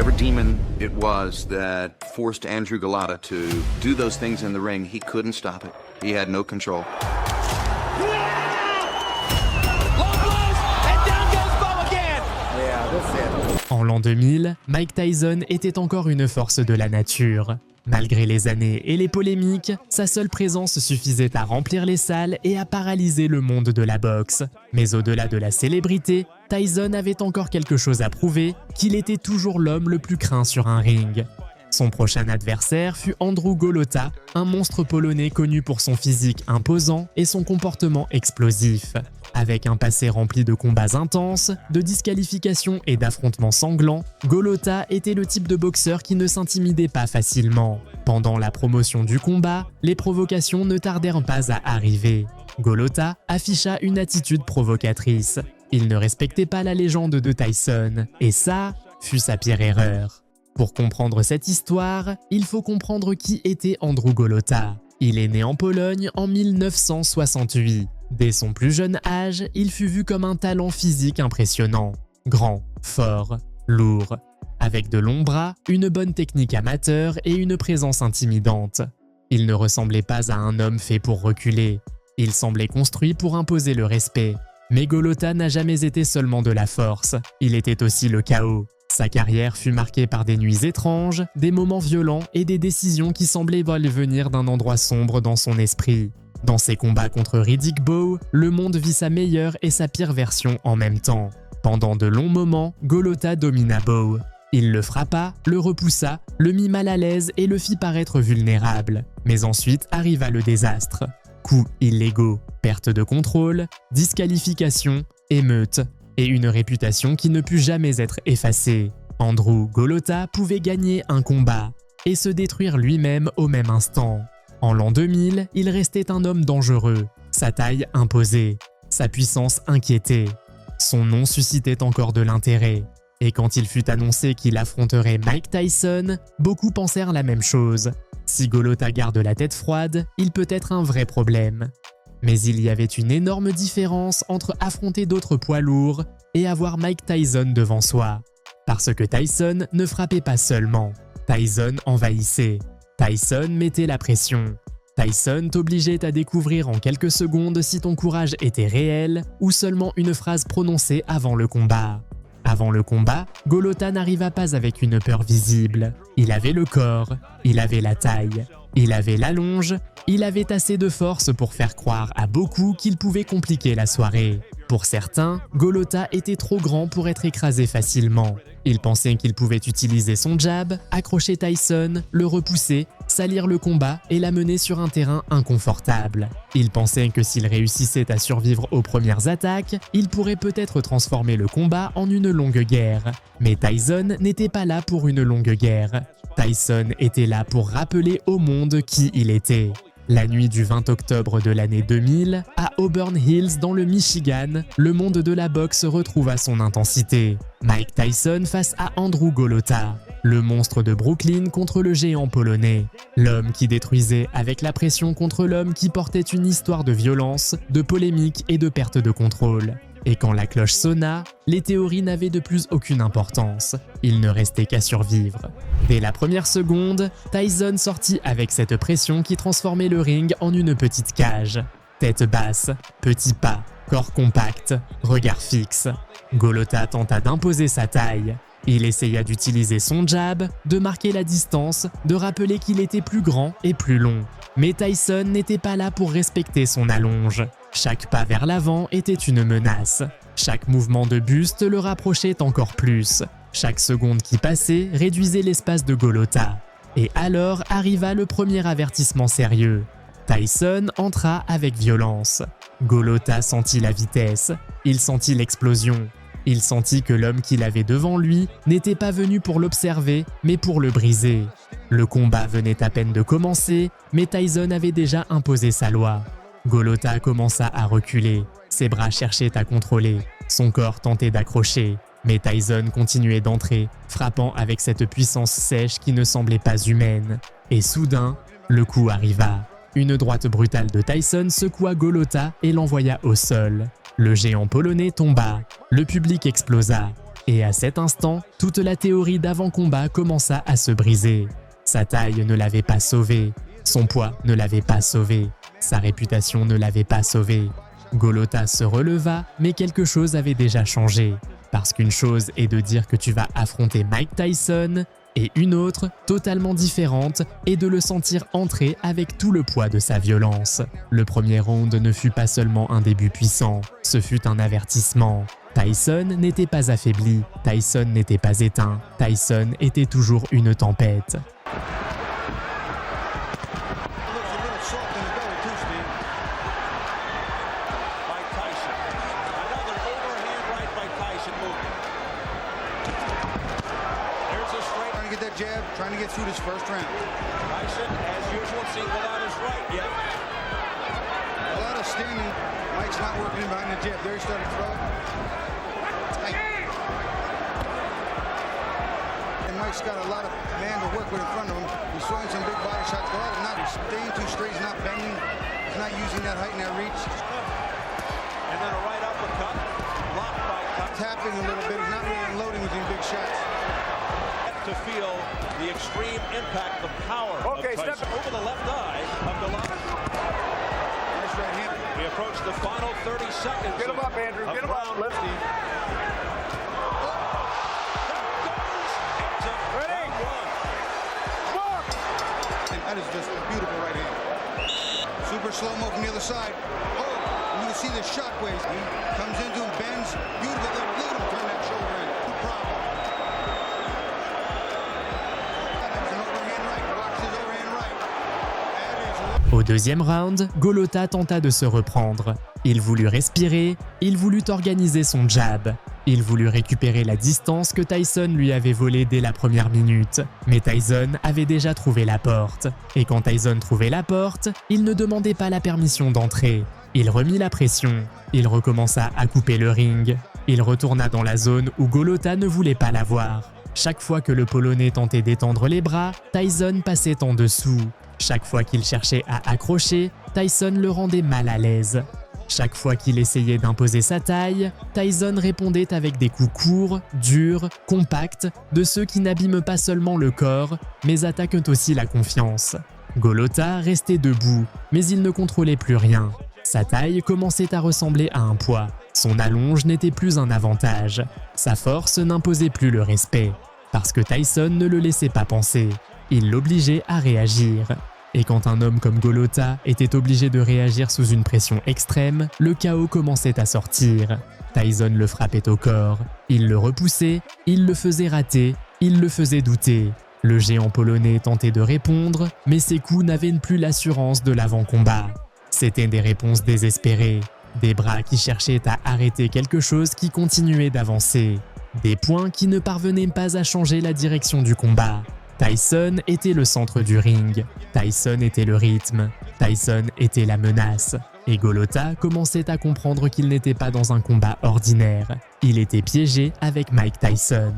Whatever demon it was that forced Andrew Golota to do those things in the ring, he couldn't stop it. He had no control. En l'an 2000, Mike Tyson était encore une force de la nature. Malgré les années et les polémiques, sa seule présence suffisait à remplir les salles et à paralyser le monde de la boxe. Mais au-delà de la célébrité, Tyson avait encore quelque chose à prouver, qu'il était toujours l'homme le plus craint sur un ring. Son prochain adversaire fut Andrew Golota, un monstre polonais connu pour son physique imposant et son comportement explosif. Avec un passé rempli de combats intenses, de disqualifications et d'affrontements sanglants, Golota était le type de boxeur qui ne s'intimidait pas facilement. Pendant la promotion du combat, les provocations ne tardèrent pas à arriver. Golota afficha une attitude provocatrice. Il ne respectait pas la légende de Tyson, et ça fut sa pire erreur. Pour comprendre cette histoire, il faut comprendre qui était Andrew Golota. Il est né en Pologne en 1968. Dès son plus jeune âge, il fut vu comme un talent physique impressionnant. Grand, fort, lourd, avec de longs bras, une bonne technique amateur et une présence intimidante. Il ne ressemblait pas à un homme fait pour reculer. Il semblait construit pour imposer le respect. Mais Golota n'a jamais été seulement de la force, il était aussi le chaos. Sa carrière fut marquée par des nuits étranges, des moments violents et des décisions qui semblaient venir d'un endroit sombre dans son esprit. Dans ses combats contre Riddick Bowe, le monde vit sa meilleure et sa pire version en même temps. Pendant de longs moments, Golota domina Bowe. Il le frappa, le repoussa, le mit mal à l'aise et le fit paraître vulnérable. Mais ensuite arriva le désastre. Coups illégaux, perte de contrôle, disqualification, émeute et une réputation qui ne put jamais être effacée. Andrew Golota pouvait gagner un combat et se détruire lui-même au même instant. En l'an 2000, il restait un homme dangereux, sa taille imposée, sa puissance inquiétait. Son nom suscitait encore de l'intérêt. Et quand il fut annoncé qu'il affronterait Mike Tyson, beaucoup pensèrent la même chose. Si Golota garde la tête froide, il peut être un vrai problème. Mais il y avait une énorme différence entre affronter d'autres poids lourds et avoir Mike Tyson devant soi. Parce que Tyson ne frappait pas seulement, Tyson envahissait. Tyson mettait la pression. Tyson t'obligeait à découvrir en quelques secondes si ton courage était réel ou seulement une phrase prononcée avant le combat. Avant le combat, Golota n'arriva pas avec une peur visible. Il avait le corps, il avait la taille, il avait l'allonge, il avait assez de force pour faire croire à beaucoup qu'il pouvait compliquer la soirée. Pour certains, Golota était trop grand pour être écrasé facilement. Ils pensaient qu'il pouvait utiliser son jab, accrocher Tyson, le repousser, salir le combat et l'amener sur un terrain inconfortable. Ils pensaient que s'il réussissait à survivre aux premières attaques, il pourrait peut-être transformer le combat en une longue guerre. Mais Tyson n'était pas là pour une longue guerre. Tyson était là pour rappeler au monde qui il était. La nuit du 20 octobre de l'année 2000, à Auburn Hills dans le Michigan, le monde de la boxe retrouva son intensité. Mike Tyson face à Andrew Golota, le monstre de Brooklyn contre le géant polonais. L'homme qui détruisait avec la pression contre l'homme qui portait une histoire de violence, de polémique et de perte de contrôle. Et quand la cloche sonna, les théories n'avaient de plus aucune importance. Il ne restait qu'à survivre. Dès la première seconde, Tyson sortit avec cette pression qui transformait le ring en une petite cage. Tête basse, petits pas, corps compact, regard fixe. Golota tenta d'imposer sa taille. Il essaya d'utiliser son jab, de marquer la distance, de rappeler qu'il était plus grand et plus long. Mais Tyson n'était pas là pour respecter son allonge. Chaque pas vers l'avant était une menace. Chaque mouvement de buste le rapprochait encore plus. Chaque seconde qui passait réduisait l'espace de Golota. Et alors arriva le premier avertissement sérieux. Tyson entra avec violence. Golota sentit la vitesse. Il sentit l'explosion. Il sentit que l'homme qu'il avait devant lui n'était pas venu pour l'observer, mais pour le briser. Le combat venait à peine de commencer, mais Tyson avait déjà imposé sa loi. Golota commença à reculer. Ses bras cherchaient à contrôler. Son corps tentait d'accrocher. Mais Tyson continuait d'entrer, frappant avec cette puissance sèche qui ne semblait pas humaine. Et soudain, le coup arriva. Une droite brutale de Tyson secoua Golota et l'envoya au sol. Le géant polonais tomba. Le public explosa. Et à cet instant, toute la théorie d'avant-combat commença à se briser. Sa taille ne l'avait pas sauvé, son poids ne l'avait pas sauvé, sa réputation ne l'avait pas sauvé. Golota se releva, mais quelque chose avait déjà changé. Parce qu'une chose est de dire que tu vas affronter Mike Tyson, et une autre, totalement différente, est de le sentir entrer avec tout le poids de sa violence. Le premier round ne fut pas seulement un début puissant, ce fut un avertissement. Tyson n'était pas affaibli, Tyson n'était pas éteint, Tyson était toujours une tempête. Trying to get through this first round. Tyson, as usual, seeing Golot's right yet. Golot's standing. Mike's not working in behind the jab. There he started to throw it. Tight. And Mike's got a lot of man to work with in front of him. He's throwing some big body shots. Golot not staying too straight. He's not bending. He's not using that height and that reach. And then a right uppercut. Blocked by tapping a little bit. He's not really unloading with these big shots. To feel the extreme impact, the power of Tyson. Over the left eye of Golot. Nice right hand. We approach the final 30 seconds. Get him up, Andrew. Get him up. Lefty. Oh. There goes. It's a ready. One. And that is just a beautiful right hand. Super slow-mo from the other side. Oh, and you can see the shockwaves. He comes into him, bends. Beautiful. Look at him turn that shoulder in. No problem. Au deuxième round, Golota tenta de se reprendre. Il voulut respirer, il voulut organiser son jab. Il voulut récupérer la distance que Tyson lui avait volée dès la première minute. Mais Tyson avait déjà trouvé la porte. Et quand Tyson trouvait la porte, il ne demandait pas la permission d'entrer. Il remit la pression. Il recommença à couper le ring. Il retourna dans la zone où Golota ne voulait pas la voir. Chaque fois que le Polonais tentait d'étendre les bras, Tyson passait en dessous. Chaque fois qu'il cherchait à accrocher, Tyson le rendait mal à l'aise. Chaque fois qu'il essayait d'imposer sa taille, Tyson répondait avec des coups courts, durs, compacts, de ceux qui n'abîment pas seulement le corps, mais attaquent aussi la confiance. Golota restait debout, mais il ne contrôlait plus rien. Sa taille commençait à ressembler à un poids. Son allonge n'était plus un avantage. Sa force n'imposait plus le respect. Parce que Tyson ne le laissait pas penser. Il l'obligeait à réagir. Et quand un homme comme Golota était obligé de réagir sous une pression extrême, le chaos commençait à sortir. Tyson le frappait au corps. Il le repoussait, il le faisait rater, il le faisait douter. Le géant polonais tentait de répondre, mais ses coups n'avaient plus l'assurance de l'avant-combat. C'étaient des réponses désespérées. Des bras qui cherchaient à arrêter quelque chose qui continuait d'avancer. Des poings qui ne parvenaient pas à changer la direction du combat. Tyson était le centre du ring. Tyson était le rythme. Tyson était la menace. Et Golota commençait à comprendre qu'il n'était pas dans un combat ordinaire. Il était piégé avec Mike Tyson.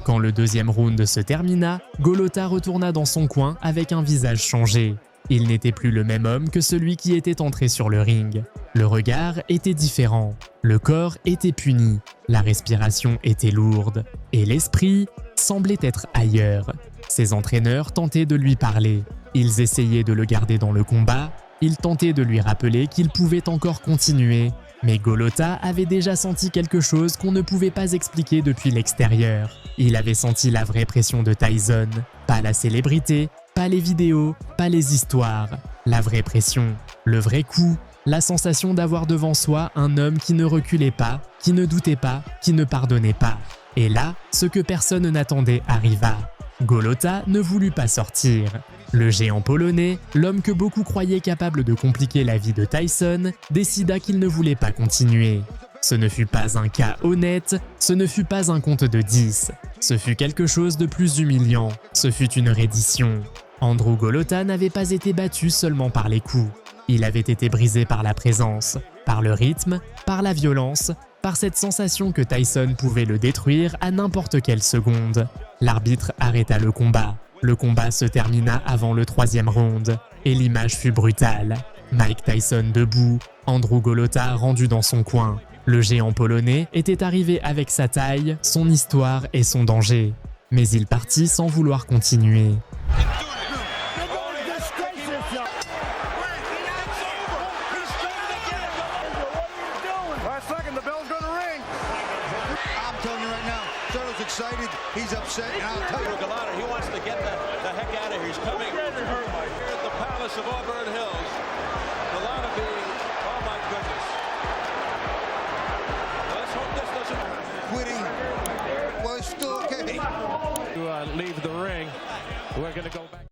Quand le deuxième round se termina, Golota retourna dans son coin avec un visage changé. Il n'était plus le même homme que celui qui était entré sur le ring. Le regard était différent, le corps était puni, la respiration était lourde, et l'esprit semblait être ailleurs. Ses entraîneurs tentaient de lui parler. Ils essayaient de le garder dans le combat, Il tentait de lui rappeler qu'il pouvait encore continuer, mais Golota avait déjà senti quelque chose qu'on ne pouvait pas expliquer depuis l'extérieur. Il avait senti la vraie pression de Tyson, pas la célébrité, pas les vidéos, pas les histoires. La vraie pression, le vrai coup, la sensation d'avoir devant soi un homme qui ne reculait pas, qui ne doutait pas, qui ne pardonnait pas. Et là, ce que personne n'attendait arriva. Golota ne voulut pas sortir. Le géant polonais, l'homme que beaucoup croyaient capable de compliquer la vie de Tyson, décida qu'il ne voulait pas continuer. Ce ne fut pas un cas honnête, ce ne fut pas un compte de 10. Ce fut quelque chose de plus humiliant, ce fut une reddition. Andrew Golota n'avait pas été battu seulement par les coups. Il avait été brisé par la présence, par le rythme, par la violence, par cette sensation que Tyson pouvait le détruire à n'importe quelle seconde. L'arbitre arrêta le combat. Le combat se termina avant le 3e round, et l'image fut brutale. Mike Tyson debout, Andrew Golota rendu dans son coin. Le géant polonais était arrivé avec sa taille, son histoire et son danger. Mais il partit sans vouloir continuer. Excited, he's upset, and I'll tell you, Golota, he wants to get the heck out of here. He's coming here at the Palace of Auburn Hills. Golota being, oh my goodness. Let's hope this doesn't quitting. Well, it's still okay. To leave the ring, we're going to go back.